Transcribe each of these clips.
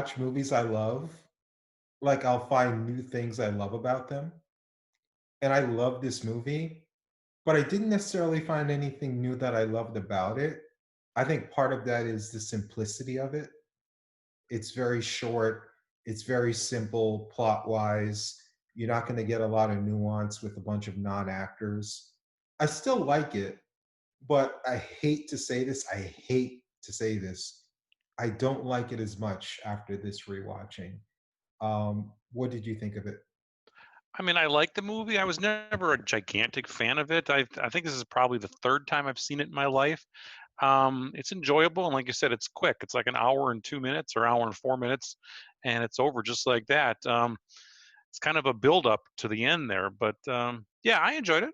rewatch movies I love, like, I'll find new things I love about them, and I love this movie, but I didn't necessarily find anything new that I loved about it. I think part of that is the simplicity of it. It's very short, it's very simple plot-wise. You're not gonna get a lot of nuance with a bunch of non-actors. I still like it, but I hate to say this, I don't like it as much after this rewatching. What did you think of it? I mean, I like the movie. I was never a gigantic fan of it. I think this is probably the third time I've seen it in my life. It's enjoyable, and like you said, it's quick. It's like an hour and 2 minutes, or hour and 4 minutes, and it's over just like that. It's kind of a build up to the end there, but yeah, I enjoyed it.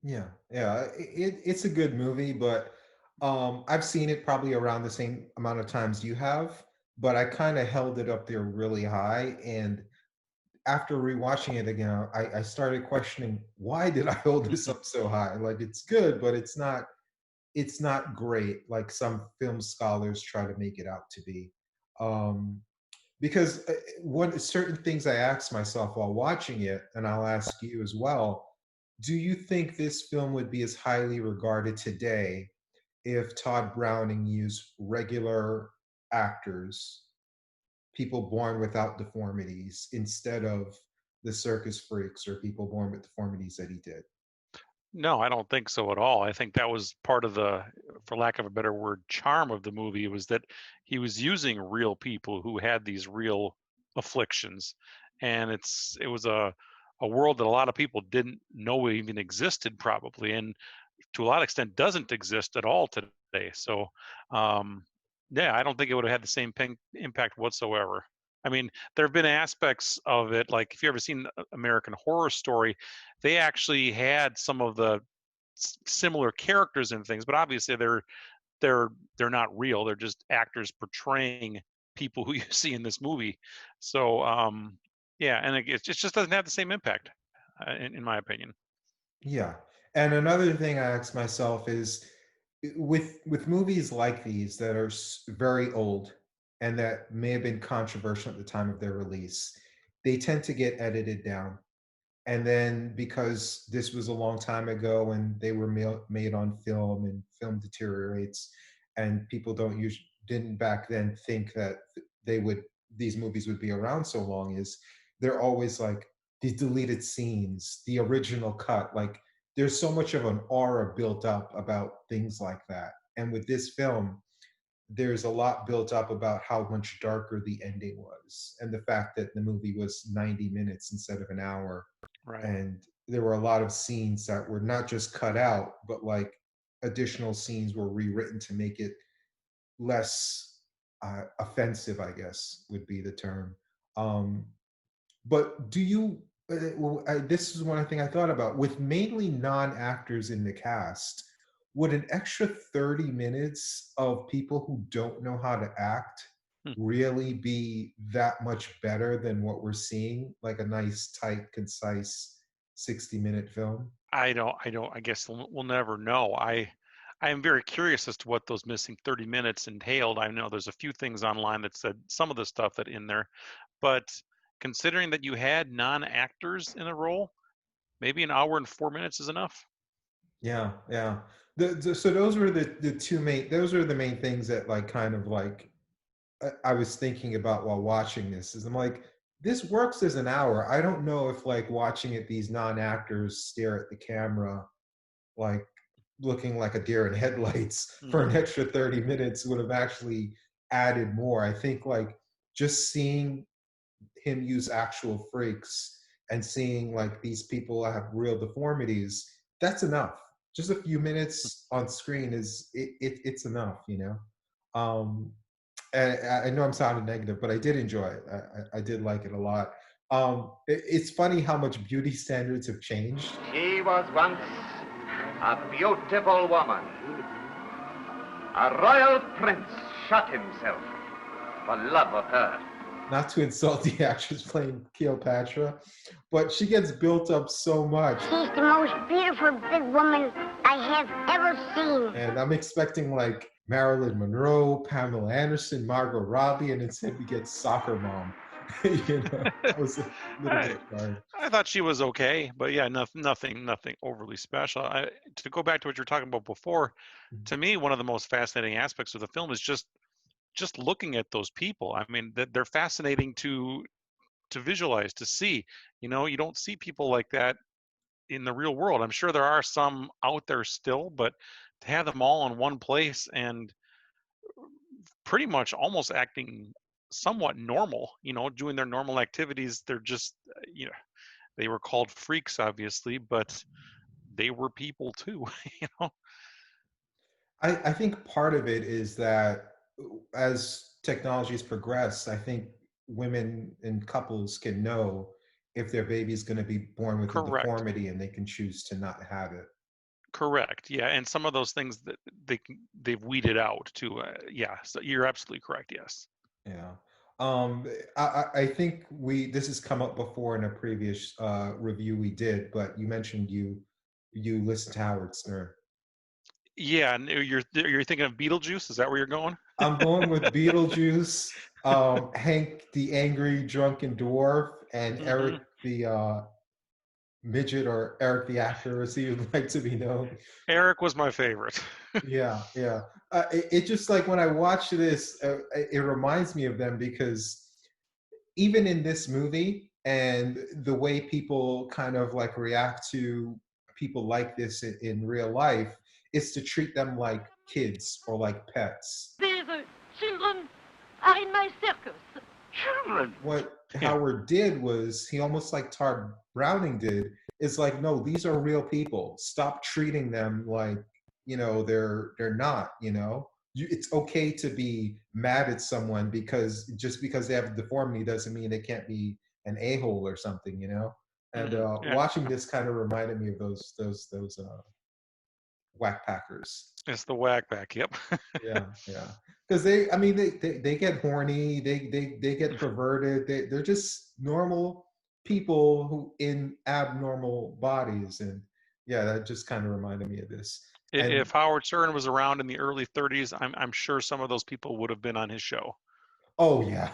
Yeah, yeah, it's a good movie, but I've seen it probably around the same amount of times you have, but I kind of held it up there really high. And after rewatching it again, I started questioning why did I hold this up so high? Like it's good, but it's not great like some film scholars try to make it out to be. Um, because one certain things I asked myself while watching it, and I'll ask you as well. Do you think this film would be as highly regarded today if Todd Browning used regular actors, people born without deformities, instead of the circus freaks or people born with deformities that he did? No, I don't think so at all. I think that was part of the, for lack of a better word, charm of the movie, was that he was using real people who had these real afflictions, and it was a world that a lot of people didn't know even existed, probably, and to a lot of extent doesn't exist at all today. So, um, yeah, I don't think it would have had the same impact whatsoever. I mean, there have been aspects of it, like if you ever seen American Horror Story, they actually had some of the similar characters and things, but obviously they're they're not real. They're just actors portraying people who you see in this movie. So, yeah, and it just doesn't have the same impact, in my opinion. Yeah. And another thing I ask myself is with movies like these that are very old and that may have been controversial at the time of their release, they tend to get edited down. And then because this was a long time ago and they were made on film and film deteriorates and people don't use didn't back then think that they would these movies would be around so long, is they're always like these deleted scenes, the original cut, like there's so much of an aura built up about things like that. And with this film, there's a lot built up about how much darker the ending was and the fact that the movie was 90 minutes instead of an hour. Right. And there were a lot of scenes that were not just cut out, but like additional scenes were rewritten to make it less offensive, I guess would be the term. Um, but do you? This is one thing I thought about. With mainly non-actors in the cast, would an extra 30 minutes of people who don't know how to act really be that much better than what we're seeing? Like a nice, tight, concise 60-minute film? I guess we'll never know. I am very curious as to what those missing 30 minutes entailed. I know there's a few things online that said some of the stuff that in there, but considering that you had non-actors in a role, maybe an hour and 4 minutes is enough. Yeah, yeah. So those were the two main. Those are the main things that like kind of like I was thinking about while watching this. Is I'm like, this works as an hour. I don't know if like watching it, these non-actors stare at the camera like looking like a deer in headlights for an Mhm. extra 30 minutes would have actually added more. I think like just seeing him use actual freaks and seeing like these people have real deformities, that's enough. Just a few minutes on screen it's enough, you know. Um, and I know I'm sounding negative, but I did enjoy it. I did like it a lot. It's funny how much beauty standards have changed. She was once a beautiful woman. A royal prince shot himself for love of her. Not to insult the actress playing Cleopatra, but she gets built up so much. She's the most beautiful big woman I have ever seen. And I'm expecting like Marilyn Monroe, Pamela Anderson, Margot Robbie, and instead we get soccer mom. That was a little I bit hard. I thought she was okay, but yeah, nothing overly special. To go back to what you were talking about before, to me, one of the most fascinating aspects of the film is just looking at those people. I mean, that they're fascinating to visualize, to see. You don't see people like that in the real world. I'm sure there are some out there still, but to have them all in one place and pretty much almost acting somewhat normal, doing their normal activities, they're just, they were called freaks, obviously, but they were people too, you know? I think part of it is that as technologies progress, I think women and couples can know if their baby is going to be born with a Correct. deformity and they can choose to not have it. Correct. Yeah, and some of those things that they've weeded out too. Yeah, so you're absolutely correct. Yes. Yeah. I think this has come up before in a previous review we did, but you mentioned you listened to Howard Stern. Yeah, and you're thinking of Beetlejuice. Is that where you're going? I'm going with Beetlejuice, Hank the Angry Drunken Dwarf, and Hmm. Eric the midget, or Eric the actor, as he would like to be known. Eric was my favorite. Yeah, yeah. It just like when I watch this, it reminds me of them because even in this movie and the way people kind of like react to people like this in real life is to treat them like kids or like pets. These children are in my circus. Children. What Yeah. Howard did was he almost like Todd Browning did is like, no, these are real people. Stop treating them like, they're not, it's okay to be mad at someone because just because they have a deformity doesn't mean they can't be an a-hole or something. And Hmm. Yeah. watching this kind of reminded me of those whack packers. It's the whack pack. Yep. Yeah, yeah. Because I mean, they get horny, they get perverted. They're just normal people who in abnormal bodies, and yeah, that just kind of reminded me of this. And If Howard Stern was around in the early 30s, I'm sure some of those people would have been on his show. oh yeah,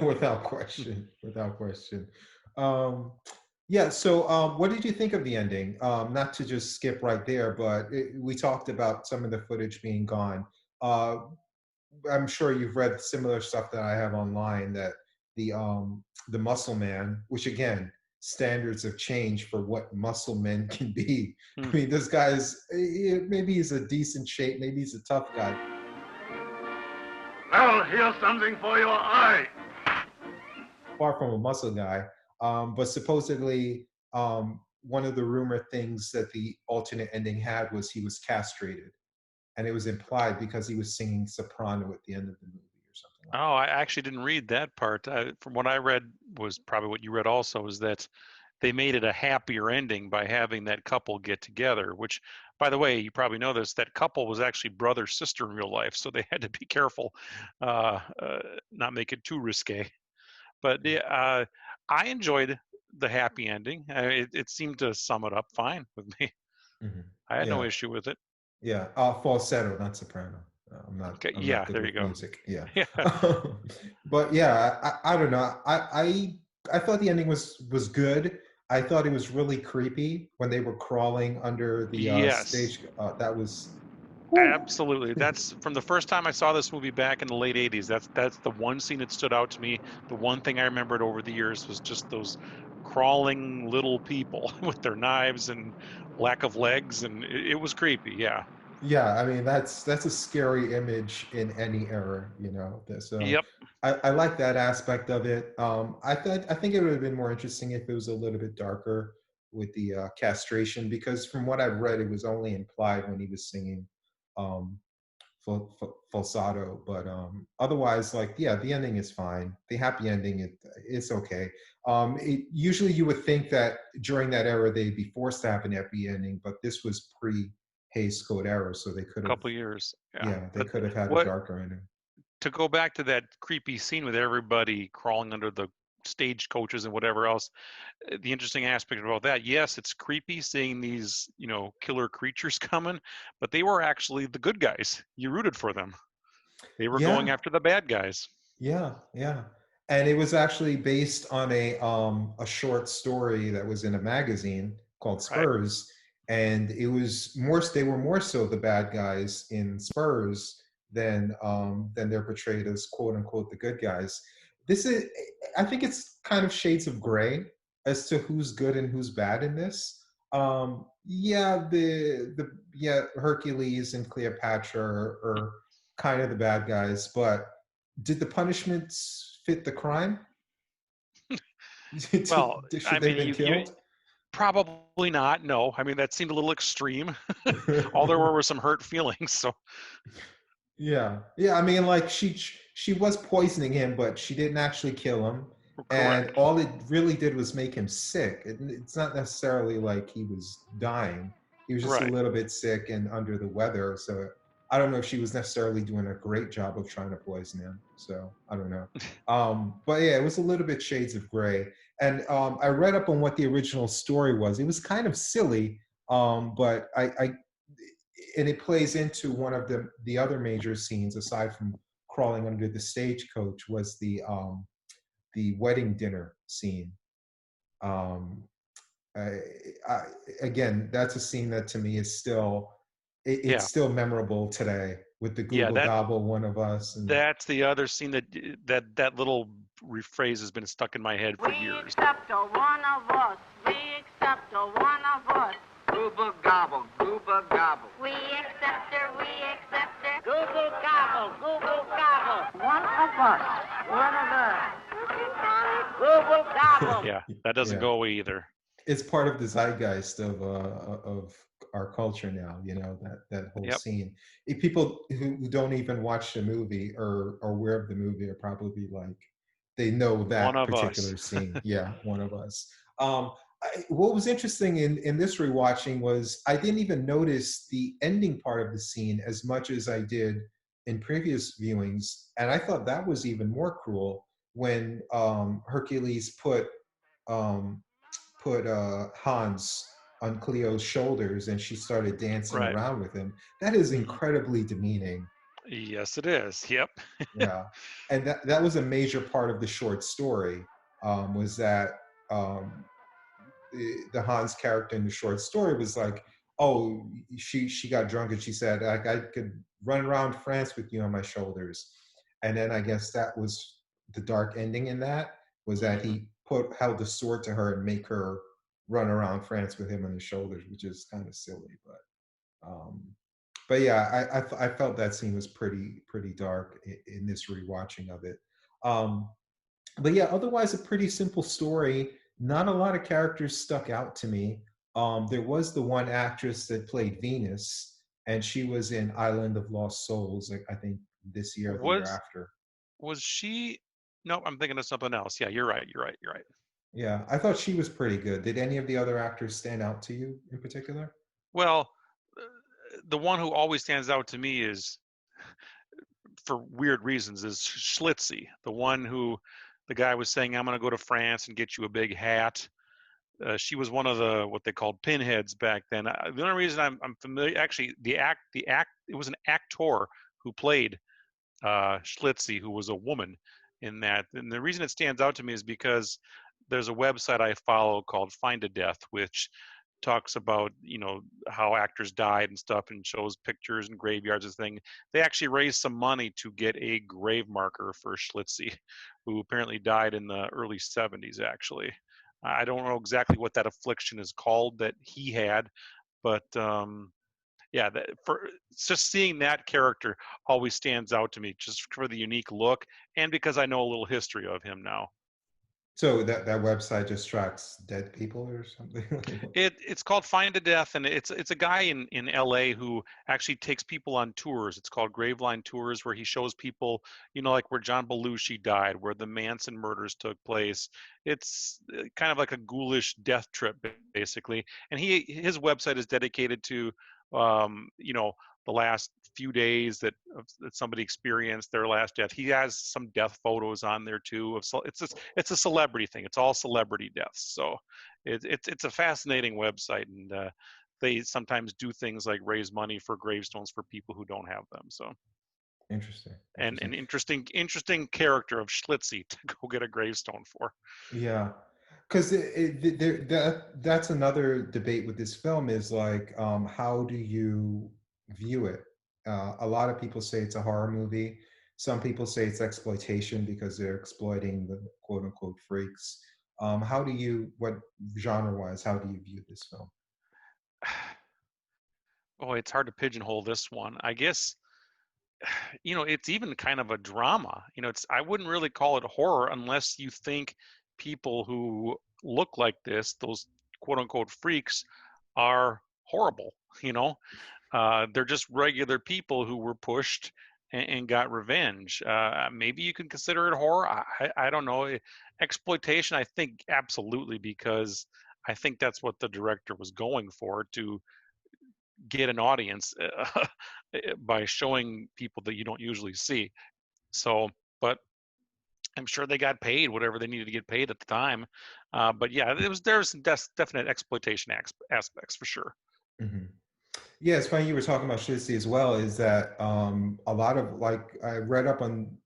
without question, without question. Um, yeah. So, what did you think of the ending? Not to just skip right there, but we talked about some of the footage being gone. Uh, I'm sure you've read similar stuff that I have online that the muscle man, which again, standards have changed for what muscle men can be. Hmm. I mean, this guy's maybe he's a decent shape, maybe he's a tough guy. Well, here's something for your eye. Far from a muscle guy. But supposedly, one of the rumor things that the alternate ending had was he was castrated, and it was implied because he was singing soprano at the end of the movie or something like Oh, I actually didn't read that part. From what I read, was probably what you read also, is that they made it a happier ending by having that couple get together, which, by the way, you probably know this, that couple was actually brother sister in real life, so they had to be careful, not make it too risque. But yeah, I enjoyed the happy ending. It seemed to sum it up fine with me. that. I had no Yeah, issue with it. yeah. Falsetto, not soprano. I'm not. Okay, I'm not yeah, good there you with go. music. Yeah, Yeah. but yeah, I don't know. I thought the ending was good. I thought it was really creepy when they were crawling under the Yes. stage. That was. Whew. Absolutely. That's from the first time I saw this movie back in the late 80s. That's the one scene that stood out to me. The one thing I remembered over the years was just those crawling little people with their knives and lack of legs, and it was creepy. Yeah. Yeah, I mean that's a scary image in any era, So Yep. I like that aspect of it. I think it would have been more interesting if it was a little bit darker with the castration, because from what I've read, it was only implied when he was singing um, falsetto. But otherwise, like yeah, the ending is fine. The happy ending, it's okay. Usually, you would think that during that era they'd be forced to have an happy ending, but this was pre Hays Code era, so they could have, Couple years. Yeah. yeah, they But could have had a what darker ending. to go back to that creepy scene with everybody crawling under the stagecoaches and whatever else. The interesting aspect about that, yes, it's creepy seeing these, killer creatures coming, but they were actually the good guys. You rooted for them. They were going Yeah, after the bad guys. yeah, yeah. And it was actually based on a short story that was in a magazine called Right. Spurs, and it was more they were more so the bad guys in Spurs than they're portrayed as quote unquote the good guys. This is I think it's kind of shades of gray as to who's good and who's bad in this. Yeah, the Hercules and Cleopatra are kind of the bad guys, but did the punishments fit the crime? Well, I Should they have mean, been you killed? probably not. No, I mean that seemed a little extreme. All there were some hurt feelings. So Yeah, yeah. I mean, like she was poisoning him, but she didn't actually kill him, and correct. all it really did was make him sick. It's not necessarily like he was dying. He was just a Right. little bit sick and under the weather. So I don't know if she was necessarily doing a great job of trying to poison him. So I don't know. But yeah, it was a little bit shades of gray. And I read up on what the original story was. It was kind of silly, but I and it plays into one of the other major scenes aside from crawling under the stagecoach was the wedding dinner scene. um I, I, Again, that's a scene that to me is still it's Yeah. still memorable today with the Yeah. Google Gobble one of us. And That's the other scene that little rephrase has been stuck in my head for We years. accept a one of us. We accept a one of us. Gooba gobble, gooba gobble. We accept her. We accept her. Google gobble. Google gobble. One of us. One of us. Google gobble. Yeah, that doesn't yeah, go away either. it's part of the zeitgeist of our culture now, that whole Yep. scene. If people who don't even watch the movie or are aware of the movie are probably like they know One that of us. particular scene. Yeah, one of us. What was interesting in this rewatching was I didn't even notice the ending part of the scene as much as I did in previous viewings, and I thought that was even more cruel when Hercules um, put Hans on Cleo's shoulders and she started dancing Right. around with him. That is Mhm. incredibly demeaning. Yes, it is. Yep. Yeah, and that was a major part of the short story. Was that um, the Hans character in the short story was like, oh, she got drunk and she said, I could run around France with you on my shoulders, and then I guess that was the dark ending in that was that Mhm. he held the sword to her and make her run around France with him on his shoulders, which is kind of silly, um, but yeah, I felt that scene was pretty dark in this rewatching of it. Um, but yeah, otherwise a pretty simple story. Not a lot of characters stuck out to me. There was the one actress that played Venus, and she was in Island of Lost Souls, I think this year or the year Was after. was she? No, I'm thinking of something else. Yeah, you're right. You're right. You're right. Yeah, I thought she was pretty good. Did any of the other actors stand out to you in particular? Well, uh, the one who always stands out to me is, for weird reasons, is Schlitzie, the one who the guy was saying, "I'm going to go to France and get you a big hat." She was one of the what they called pinheads back then. The only reason I'm familiar, actually, it was an actor who played Schlitzie, who was a woman in that. And the reason it stands out to me is because there's a website I follow called Find a Death, which talks about how actors died and stuff and shows pictures and graveyards and thing. They actually raised some money to get a grave marker for Schlitzie, who apparently died in the early 70s. Actually, I don't know exactly what that affliction is called that he had, but yeah, for just seeing that character always stands out to me, just for the unique look and because I know a little history of him now. So that website just tracks dead people or something? It's called Find a Death, and it's a guy in LA who actually takes people on tours. It's called Graveline Tours, where he shows people, like where John Belushi died, where the Manson murders took place. It's kind of like a ghoulish death trip, basically. And his website is dedicated to, the last few days that somebody experienced their last death. He has some death photos on there too. It's a celebrity thing. It's all celebrity deaths. So it's a fascinating website, and they sometimes do things like raise money for gravestones for people who don't have them. So Interesting. and Interesting. an interesting character of Schlitzie to go get a gravestone for. Yeah, because that's another debate with this film is like, how do you view it? A lot of people say it's a horror movie. Some people say it's exploitation because they're exploiting the quote unquote freaks. How do you, what genre wise, how do you view this film? Oh, it's hard to pigeonhole this one. I guess, it's even kind of a drama. I wouldn't really call it horror unless you think people who look like this, those quote unquote freaks, are horrible. They're just regular people who were pushed and got revenge. Maybe you can consider it horror. I don't know. Exploitation, I think absolutely, because I think that's what the director was going for, to get an audience by showing people that you don't usually see. So, but I'm sure they got paid whatever they needed to get paid at the time. But yeah, there's some definite exploitation aspects for sure. Hmm. Yeah, it's funny you were talking about Shitzy as well, is that a lot of, like, I read up on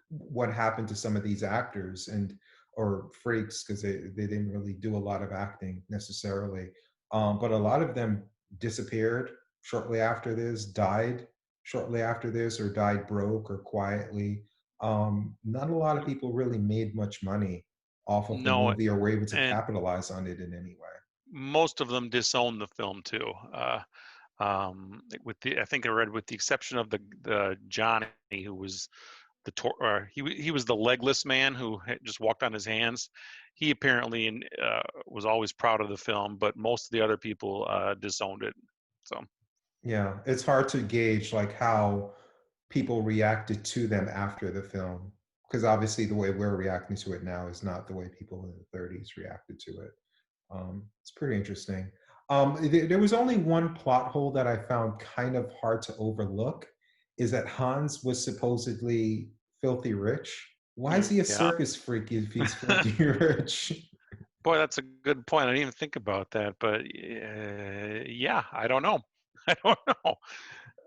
what happened to some of these actors and or freaks because they didn't really do a lot of acting necessarily, but a lot of them disappeared shortly after this, died shortly after this, or died broke or quietly. Not a lot of people really made much money off of the No, movie or were able to and capitalize on it in any way. most of them disowned the film too. I think I read, with the exception of the Johnny, who was he was the legless man who had just walked on his hands. He apparently was always proud of the film, but most of the other people disowned it. So Yeah, it's hard to gauge like how people reacted to them after the film, because obviously the way we're reacting to it now is not the way people in the 30s reacted to it. It's pretty interesting. There was only one plot hole that I found kind of hard to overlook, is that Hans was supposedly filthy rich. Why is he a yeah. circus freak if he's filthy rich? Boy, that's a good point. I didn't even think about that, but yeah, I don't know. I don't know.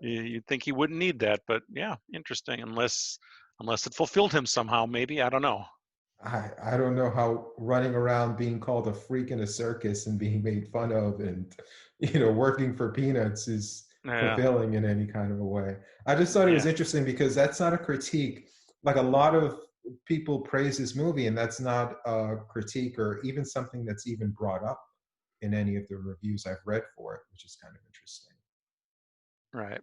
You'd think he wouldn't need that, but yeah, interesting. Unless it fulfilled him somehow, maybe. I don't know. I don't know how running around being called a freak in a circus and being made fun of and working for peanuts is Yeah, fulfilling in any kind of a way. I just thought it was yeah, interesting because that's not a critique. Like, a lot of people praise this movie and that's not a critique or even something that's even brought up in any of the reviews I've read for it, which is kind of interesting. right.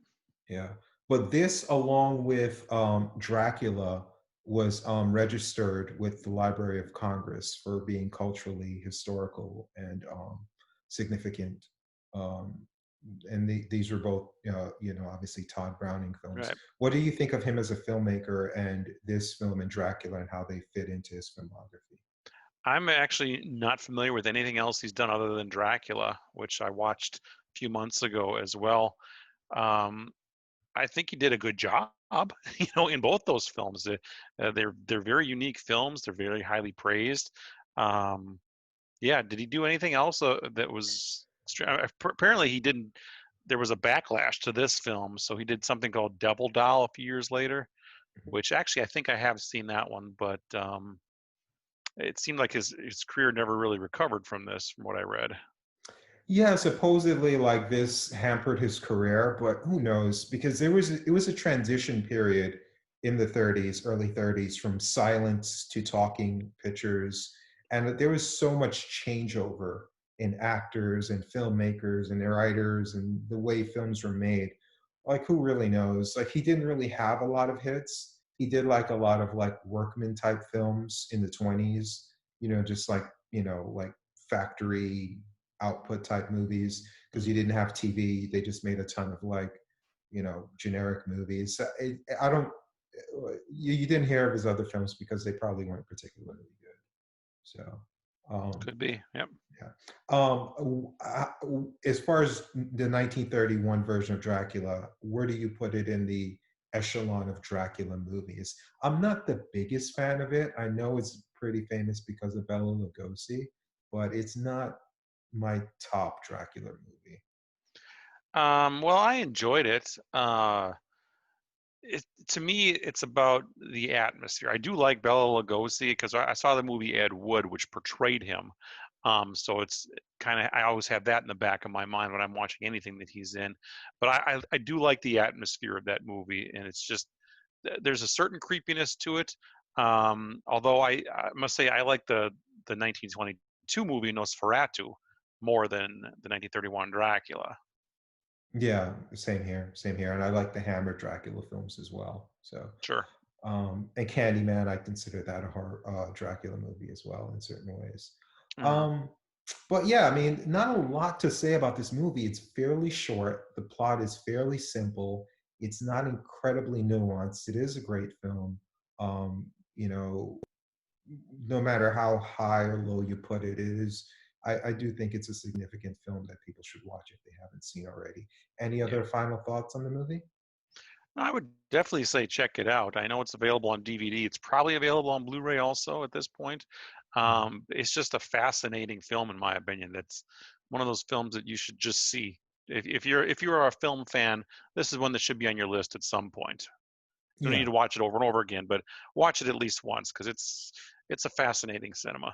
Yeah. But this, along with Dracula, was registered with the Library of Congress for being culturally historical and significant. Um, and these were both, obviously Todd Browning films. Right. What do you think of him as a filmmaker and this film and Dracula and how they fit into his filmography? I'm actually not familiar with anything else he's done other than Dracula, which I watched a few months ago as well. Um, I think he did a good job, in both those films. They're very unique films. They're very highly praised. Um, yeah, did he do anything else that was? Apparently, he didn't. There was a backlash to this film, so he did something called Devil Doll a few years later, which actually I think I have seen that one, but it seemed like his career never really recovered from this, from what I read. Yeah, supposedly like this hampered his career, but who knows? Because it was a transition period in the 30s, early 30s, from silence to talking pictures, and there was so much changeover in actors and filmmakers and writers and the way films were made. Like, who really knows? Like, he didn't really have a lot of hits. He did like a lot of like workman type films in the 20s, just like, like factory output type movies, because you didn't have TV. They just made a ton of like, generic movies. I don't, you didn't hear of his other films because they probably weren't particularly good. So, Could be. Yep. Yeah. As far as the 1931 version of Dracula, where do you put it in the echelon of Dracula movies? I'm not the biggest fan of it. I know it's pretty famous because of Bela Lugosi, but it's not my top Dracula movie. Well, I enjoyed it. To me, it's about the atmosphere. I do like Bela Lugosi because I saw the movie Ed Wood, which portrayed him. So it's kind of, I always have that in the back of my mind when I'm watching anything that he's in. But I do like the atmosphere of that movie, and it's just there's a certain creepiness to it. Although I must say I like the 1922 movie Nosferatu more than the 1931 Dracula. Yeah, same here, same here. And I like the Hammer Dracula films as well. So, Sure. and Candyman, I consider that a horror Dracula movie as well in certain ways. Hmm. Um, but yeah, I mean, not a lot to say about this movie. It's fairly short. The plot is fairly simple. It's not incredibly nuanced. It is a great film. Um, you know, no matter how high or low you put it, it is. I do think it's a significant film that people should watch if they haven't seen already. Any Yeah. other final thoughts on the movie? I would definitely say check it out. I know it's available on DVD. It's probably available on Blu-ray also at this point. Mhm. It's just a fascinating film, in my opinion. That's one of those films that you should just see. If you're a film fan, this is one that should be on your list at some point. You don't need Yeah. to watch it over and over again, but watch it at least once because it's a fascinating cinema.